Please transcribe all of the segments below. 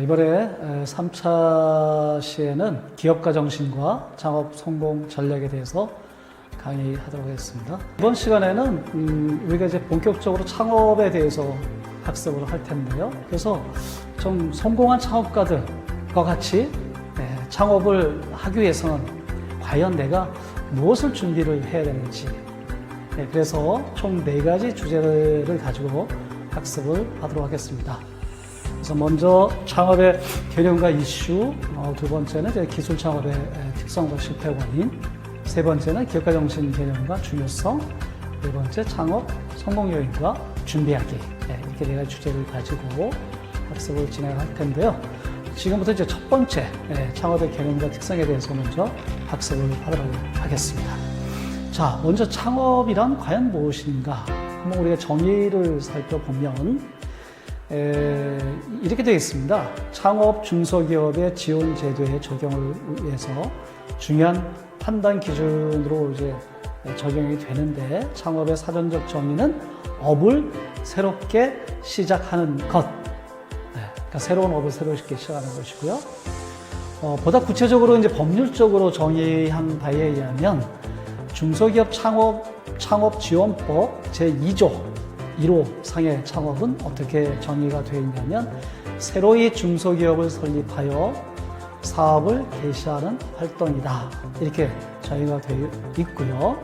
이번에 3차 시에는 기업가 정신과 창업 성공 전략에 대해서 강의하도록 하겠습니다. 이번 시간에는 우리가 이제 본격적으로 창업에 대해서 학습을 할 텐데요. 그래서 좀 성공한 창업가들과 같이 창업을 하기 위해서는 과연 내가 무엇을 준비를 해야 되는지, 그래서 총 4가지 주제를 가지고 학습을 하도록 하겠습니다. 그래서 먼저 창업의 개념과 이슈, 두 번째는 이제 기술 창업의 특성과 실패 원인, 세 번째는 기업가 정신 개념과 중요성, 네 번째 창업 성공 요인과 준비하기, 이렇게 4가지 주제를 가지고 학습을 진행할 텐데요. 지금부터 이제 첫 번째 창업의 개념과 특성에 대해서 먼저 학습을 하도록 하겠습니다. 자, 먼저 창업이란 과연 무엇인가? 한번 우리가 정의를 살펴보면 이렇게 되어 있습니다. 창업 중소기업의 지원 제도의 적용을 위해서 중요한 판단 기준으로 이제 적용이 되는데, 창업의 사전적 정의는 업을 새롭게 시작하는 것, 그러니까 새로운 업을 새롭게 시작하는 것이고요. 보다 구체적으로 이제 법률적으로 정의한 바에 의하면 중소기업 창업 지원법 제2조 1호 상의 창업은 어떻게 정의가 되어 있냐면, 새로이 중소기업을 설립하여 사업을 개시하는 활동이다, 이렇게 정의가 되어 있고요.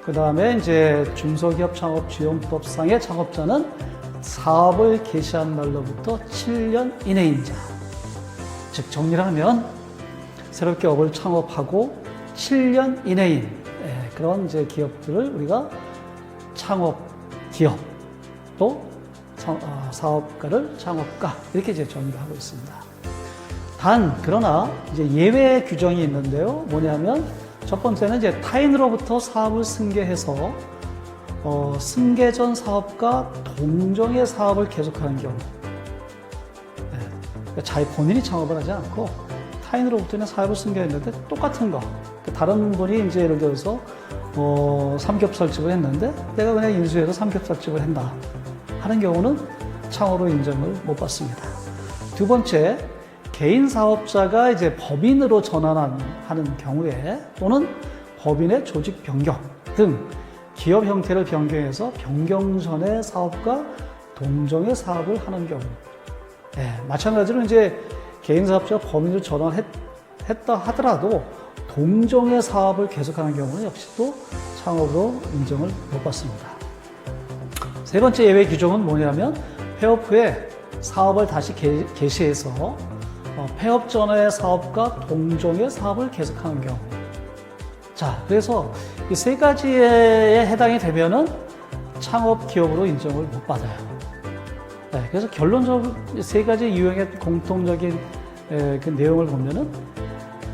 그 다음에 이제 중소기업 창업 지원법상의 창업자는 사업을 개시한 날로부터 7년 이내인 자, 즉 정리를 하면 새롭게 업을 창업하고 7년 이내인 그런 이제 기업들을 우리가 창업 기업, 또 사업가를 창업가, 이렇게 이제 정의를 하고 있습니다. 그러나 이제 예외 규정이 있는데요. 뭐냐면 첫 번째는 이제 타인으로부터 사업을 승계해서 승계 전 사업과 동종의 사업을 계속하는 경우, 그러니까 본인이 창업을 하지 않고 타인으로부터는 사업을 승계했는데 똑같은 거, 다른 분이 이제 예를 들어서 삼겹살집을 했는데 내가 그냥 인수해서 삼겹살집을 한다 하는 경우는 창업으로 인정을 못 받습니다. 두 번째, 개인 사업자가 이제 법인으로 전환하는 경우에, 또는 법인의 조직 변경 등 기업 형태를 변경해서 변경 전의 사업과 동종의 사업을 하는 경우, 마찬가지로 이제 개인 사업자가 법인으로 전환했다 하더라도 동종의 사업을 계속하는 경우는 역시 또 창업으로 인정을 못 받습니다. 세 번째 예외 규정은 뭐냐면, 폐업 후에 사업을 다시 개시해서 폐업 전의 사업과 동종의 사업을 계속하는 경우. 자, 그래서 이 3가지에 해당이 되면은 창업 기업으로 인정을 못 받아요. 그래서 결론적으로 3가지 유형의 공통적인 그 내용을 보면은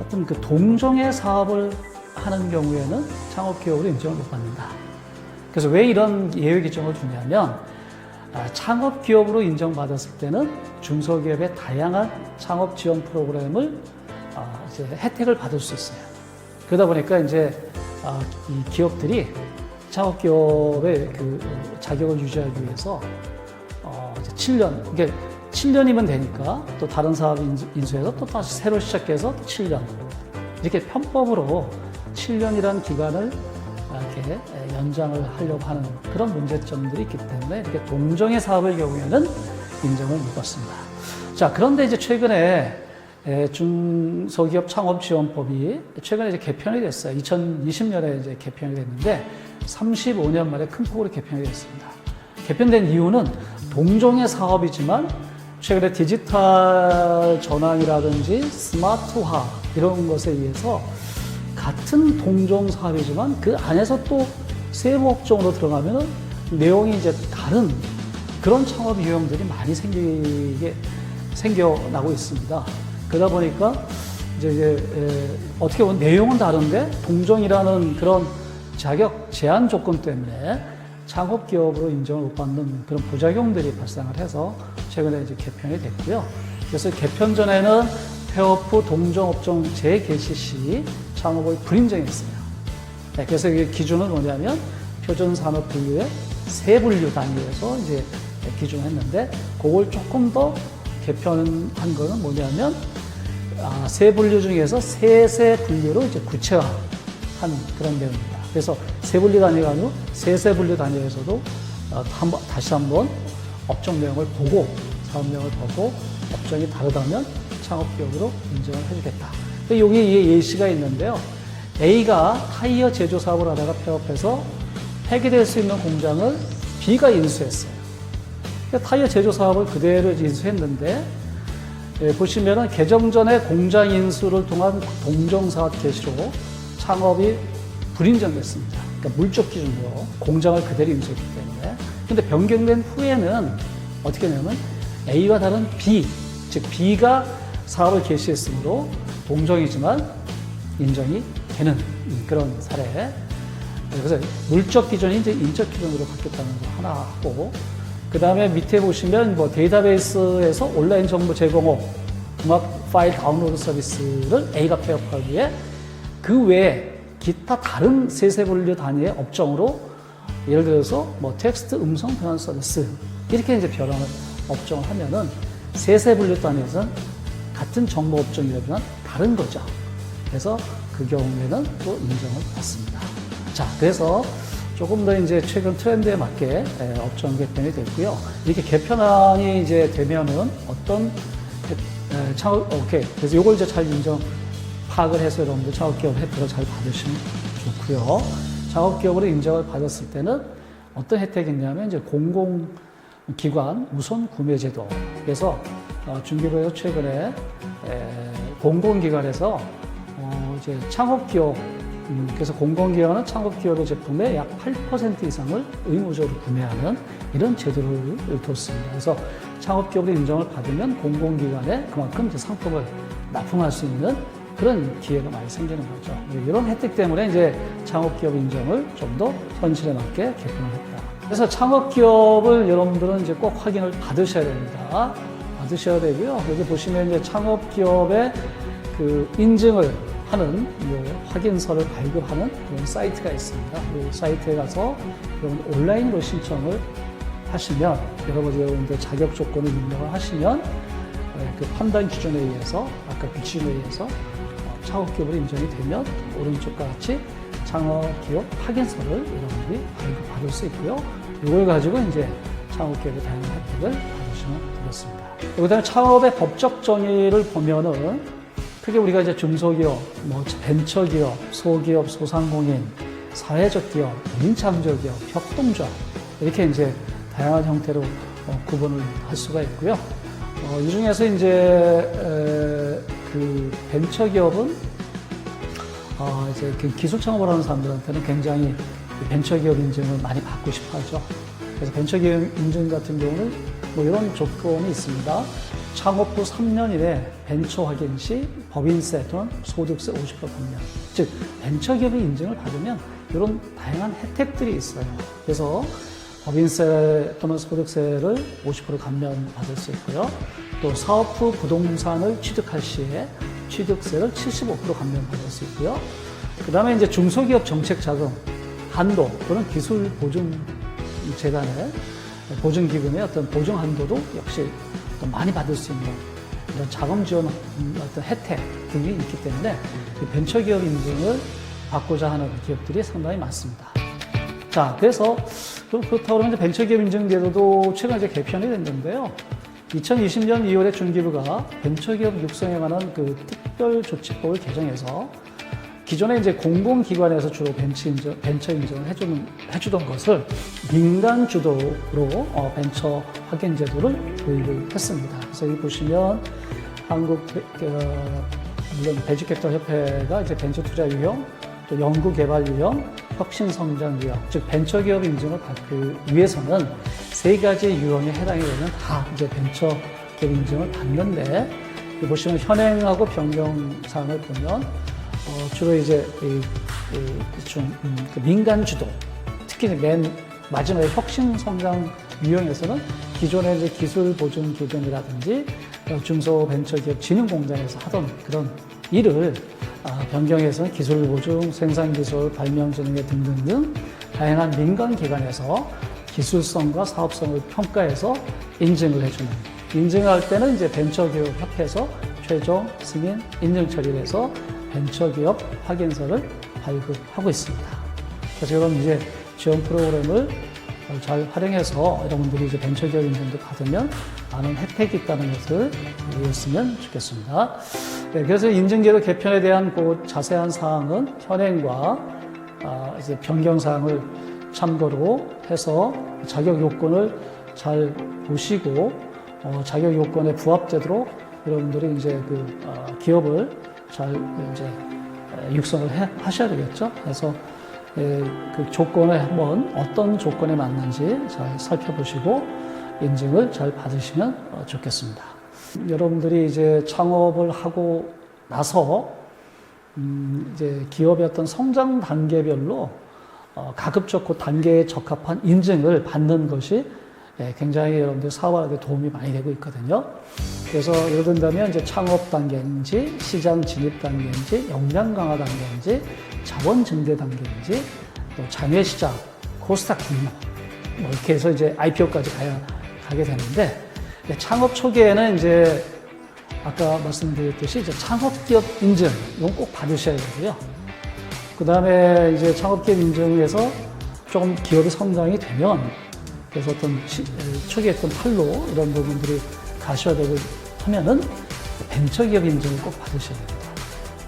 어떤 그 동종의 사업을 하는 경우에는 창업 기업으로 인정을 못 받는다. 그래서 왜 이런 예외 규정을 주냐면, 창업 기업으로 인정받았을 때는 중소기업의 다양한 창업 지원 프로그램을 이제 혜택을 받을 수 있어요. 그러다 보니까 이제 이 기업들이 창업 기업의 그 자격을 유지하기 위해서 이제 7년, 그러니까 7년이면 되니까 또 다른 사업 인수해서 또 다시 새로 시작해서 또 7년, 이렇게 편법으로 7년이라는 기간을 이렇게 연장을 하려고 하는 그런 문제점들이 있기 때문에 이렇게 동종의 사업의 경우에는 인정을 못 받습니다. 자, 그런데 이제 최근에 중소기업 창업지원법이 최근에 이제 개편이 됐어요. 2020년에 이제 개편이 됐는데 35년 만에 큰 폭으로 개편이 됐습니다. 개편된 이유는 동종의 사업이지만 최근에 디지털 전환이라든지 스마트화 이런 것에 의해서 같은 동종 사업이지만 그 안에서 또 세부 업종으로 들어가면 내용이 이제 다른 그런 창업 유형들이 많이 생겨나고 있습니다. 그러다 보니까 이제 어떻게 보면 내용은 다른데 동종이라는 그런 자격 제한 조건 때문에 창업 기업으로 인정을 못 받는 그런 부작용들이 발생을 해서 최근에 이제 개편이 됐고요. 그래서 개편 전에는 폐업 후 동종 업종 재개시 시 창업을 불인정했어요. 그래서 이게 기준은 뭐냐면 표준 산업 분류의 세 분류 단위에서 이제 기준을 했는데, 그걸 조금 더 개편한 거는 뭐냐면, 세 분류 중에서 세세 분류로 이제 구체화한 그런 내용입니다. 그래서 세 분류 단위가 아니고 세세 분류 단위에서도 다시 한번 업종 내용을 보고, 사업 내용을 보고, 업종이 다르다면 창업기업으로 인정을 해주겠다. 여기 예시가 있는데요. A가 타이어 제조 사업을 하다가 폐업해서 폐기될 수 있는 공장을 B가 인수했어요. 타이어 제조 사업을 그대로 인수했는데, 보시면은 개정 전에 공장 인수를 통한 동종사업 개시로 창업이 불인정됐습니다. 그러니까 물적 기준으로 공장을 그대로 인수했기 때문에. 근데 변경된 후에는 어떻게 되냐면 A와 다른 B, 즉 B가 사업을 개시했으므로 동종이지만 인정이 되는 그런 사례. 그래서 물적 기준이 이제 인적 기준으로 바뀌었다는 거 하나 하고, 그 다음에 밑에 보시면 뭐 데이터베이스에서 온라인 정보 제공 후 음악 파일 다운로드 서비스를 A가 폐업하기 위해 그 외에 기타 다른 세세 분류 단위의 업종으로, 예를 들어서 뭐 텍스트 음성 변환 서비스 이렇게 이제 변환을 업종을 하면은 세세 분류 단위에서는 같은 정보 업종이라면 다른 거죠. 그래서 그 경우에는 또 인정을 받습니다. 자, 그래서 조금 더 이제 최근 트렌드에 맞게 업종 개편이 됐고요. 이렇게 개편안이 이제 되면은 어떤 오케이. 그래서 요걸 이제 잘 파악을 해서 여러분들 창업기업 혜택을 잘 받으시면 좋고요. 창업기업으로 인정을 받았을 때는 어떤 혜택이 있냐면 이제 공공기관 우선 구매제도. 그래서 중기부에서 최근에 공공기관에서 이제 창업기업, 그래서 공공기관은 창업기업의 제품의 약 8% 이상을 의무적으로 구매하는 이런 제도를 뒀습니다. 그래서 창업기업으로 인정을 받으면 공공기관에 그만큼 이제 상품을 납품할 수 있는 그런 기회가 많이 생기는 거죠. 이런 혜택 때문에 이제 창업기업 인정을 좀 더 현실에 맞게 개편을 했다. 그래서 창업기업을 여러분들은 이제 꼭 확인을 받으셔야 됩니다. 받으셔야 되고요. 여기 보시면 이제 창업기업의 그 인증을 하는 확인서를 발급하는 그런 사이트가 있습니다. 이 사이트에 가서 여러분 온라인으로 신청을 하시면, 여러분들 자격 조건을 입력을 하시면 그 판단 기준에 의해서, 아까 그 기준에 의해서 창업기업으로 인정이 되면 오른쪽과 같이 창업기업 확인서를 여러분들이 발급받을 수 있고요. 이걸 가지고 이제 창업기업의 다양한 혜택을 받으시면 되겠습니다. 그다음에 창업의 법적 정의를 보면은 크게 우리가 이제 중소기업, 뭐 벤처기업, 소기업, 소상공인, 사회적 기업, 민창조기업, 협동조합 이렇게 이제 다양한 형태로 구분을 할 수가 있고요. 이 중에서 이제 그 벤처기업은 이제 그 기술 창업을 하는 사람들한테는 굉장히 벤처기업 인증을 많이 받고 싶어하죠. 그래서 벤처기업 인증 같은 경우는 뭐 이런 조건이 있습니다. 창업 후 3년 이내 벤처 확인 시 법인세 또는 소득세 50% 감면. 즉 벤처기업의 인증을 받으면 이런 다양한 혜택들이 있어요. 그래서 법인세 또는 소득세를 50% 감면 받을 수 있고요. 또 사업 후 부동산을 취득할 시에 취득세를 75% 감면 받을 수 있고요. 그 다음에 이제 중소기업 정책 자금 한도 또는 기술 보증 재단의 보증기금의 어떤 보증 한도도 역시 또 많이 받을 수 있는 이런 자금 지원 어떤 혜택 등이 있기 때문에 벤처기업 인증을 받고자 하는 기업들이 상당히 많습니다. 자, 그래서 그렇다고 그러면 벤처기업 인증 제도도 최근에 이제 개편이 됐는데요. 2020년 2월에 중기부가 벤처기업 육성에 관한 그 특별조치법을 개정해서 기존에 이제 공공기관에서 주로 벤처 인정을 해주던 것을 민간 주도로 벤처 확인 제도를 도입을 했습니다. 그래서 여기 보시면 한국 물론 벤처캐피털 협회가 이제 벤처 투자 유형, 또 연구 개발 유형, 혁신 성장 유형, 즉 벤처기업 인증을 받기 위해서는 세 가지 유형에 해당이 되면 다 이제 벤처기업 인증을 받는데, 여기 보시면 현행하고 변경 사항을 보면 주로 이제 민간 주도, 특히 맨 마지막에 혁신 성장 유형에서는 기존의 이제 기술 보증 기금이라든지 중소벤처기업 진흥공단에서 하던 그런 일을 변경해서 기술 보증, 생산기술, 발명진흥회 등등등 다양한 민간 기관에서 기술성과 사업성을 평가해서 인증을 해주는 인증할 때는 이제 벤처기업협회에서 최종 승인 인증 처리를 해서 벤처기업 확인서를 발급하고 있습니다. 그래서 이런 이제 지원 프로그램을 잘 활용해서 여러분들이 이제 벤처기업 인증도 받으면 많은 혜택이 있다는 것을 이해했으면 좋겠습니다. 네, 그래서 인증제도 개편에 대한 그 자세한 사항은 현행과 이제 변경 사항을 참고로 해서 자격 요건을 잘 보시고 자격 요건에 부합되도록 여러분들이 이제 기업을 잘 이제 육성을 하셔야 되겠죠. 그래서 그 조건을 한번 어떤 조건에 맞는지 잘 살펴보시고 인증을 잘 받으시면 좋겠습니다. 여러분들이 이제 창업을 하고 나서 이제 기업의 어떤 성장 단계별로 가급적 그 단계에 적합한 인증을 받는 것이 굉장히 여러분들 사업하는데 도움이 많이 되고 있거든요. 그래서 예를 든다면 이제 창업 단계인지, 시장 진입 단계인지, 역량 강화 단계인지, 자본 증대 단계인지, 또 장외 시장, 코스닥 규모, 뭐 이렇게 해서 이제 IPO까지 가게 되는데, 창업 초기에는 이제 아까 말씀드렸듯이 이제 창업기업 인증, 이건 꼭 받으셔야 되고요. 그 다음에 이제 창업기업 인증에서 조금 기업이 성장이 되면, 그래서 어떤 초기에 어떤 판로, 이런 부분들이 가셔야 되고 하면은 벤처기업 인증을 꼭 받으셔야 됩니다.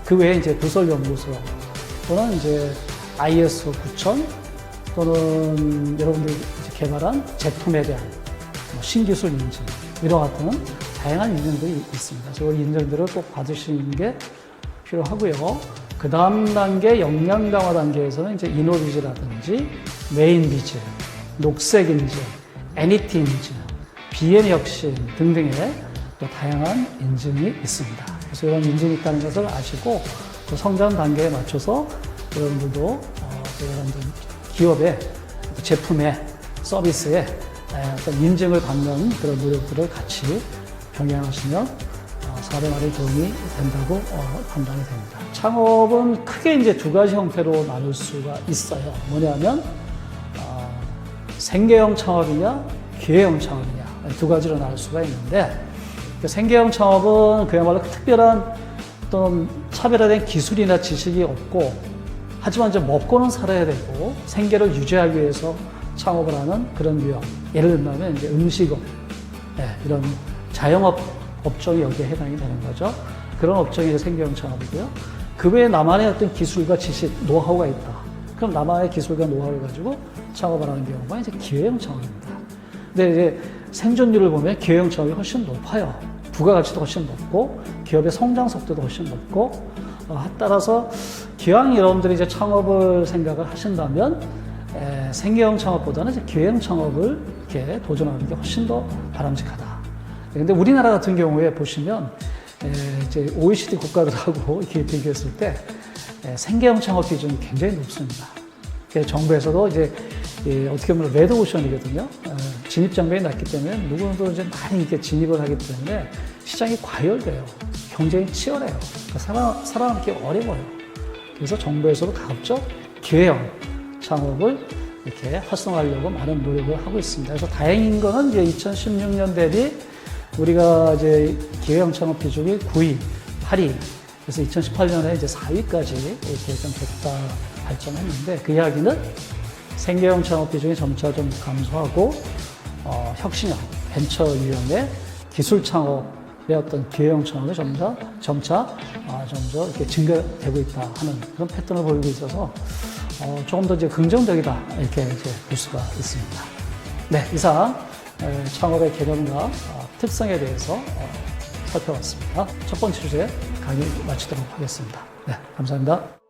그 외에 이제 부설연구소 또는 이제 ISO 9000 또는 여러분들이 개발한 제품에 대한 신기술 인증, 이와 같은 다양한 인증들이 있습니다. 그래서 이 인증들을 꼭 받으시는 게 필요하고요. 그 다음 단계, 역량 강화 단계에서는 이제 이노비즈라든지 메인비즈, 녹색 인증, 애니티 인증, BM 혁신 등등의 또 다양한 인증이 있습니다. 그래서 이런 인증이 있다는 것을 아시고 또 성장 단계에 맞춰서 여러분들도 여러분들 기업의 제품의 서비스에 어떤 인증을 받는 그런 노력들을 같이 병행하시면 사업에 많이 도움이 된다고 판단이 됩니다. 창업은 크게 이제 두 가지 형태로 나눌 수가 있어요. 뭐냐면 생계형 창업이냐, 기회형 창업이냐, 두 가지로 나눌 수가 있는데, 생계형 창업은 그야말로 특별한 어떤 차별화된 기술이나 지식이 없고, 하지만 이제 먹고는 살아야 되고, 생계를 유지하기 위해서 창업을 하는 그런 유형. 예를 들면 이제 음식업, 이런 자영업 업종이 여기에 해당이 되는 거죠. 그런 업종이 생계형 창업이고요. 그 외에 나만의 어떤 기술과 지식, 노하우가 있다. 그럼 나만의 기술과 노하우를 가지고 창업을 하는 경우가 이제 기회형 창업입니다. 근데 이제 생존율을 보면 기회형 창업이 훨씬 높아요. 부가가치도 훨씬 높고, 기업의 성장 속도도 훨씬 높고, 따라서 기왕 여러분들이 이제 창업을 생각을 하신다면, 생계형 창업보다는 이제 기회형 창업을 이렇게 도전하는 게 훨씬 더 바람직하다. 근데 우리나라 같은 경우에 보시면, 이제 OECD 국가들하고 이렇게 비교했을 때, 생계형 창업 비중이 굉장히 높습니다. 정부에서도 이제 어떻게 보면 레드오션이거든요. 진입 장벽이 낮기 때문에 누구도 이제 많이 이렇게 진입을 하기 때문에 시장이 과열돼요. 경쟁이 치열해요. 그러니까 살아남기 어려워요. 그래서 정부에서도 가급적 기회형 창업을 이렇게 활성화하려고 많은 노력을 하고 있습니다. 그래서 다행인 거는 이제 2016년 대비 우리가 이제 기회형 창업 비중이 9위, 8위, 그래서 2018년에 이제 4위까지 이렇게 좀 됐다 발전했는데, 그 이야기는 생계형 창업 비중이 점차 좀 감소하고, 혁신형, 벤처 유형의 기술 창업의 어떤 기회형 창업이 점차 이렇게 증가되고 있다 하는 그런 패턴을 보이고 있어서, 조금 더 이제 긍정적이다, 이렇게 이제 볼 수가 있습니다. 네, 이상 창업의 개념과 특성에 대해서 살펴봤습니다. 첫 번째 주제 강의 마치도록 하겠습니다. 네, 감사합니다.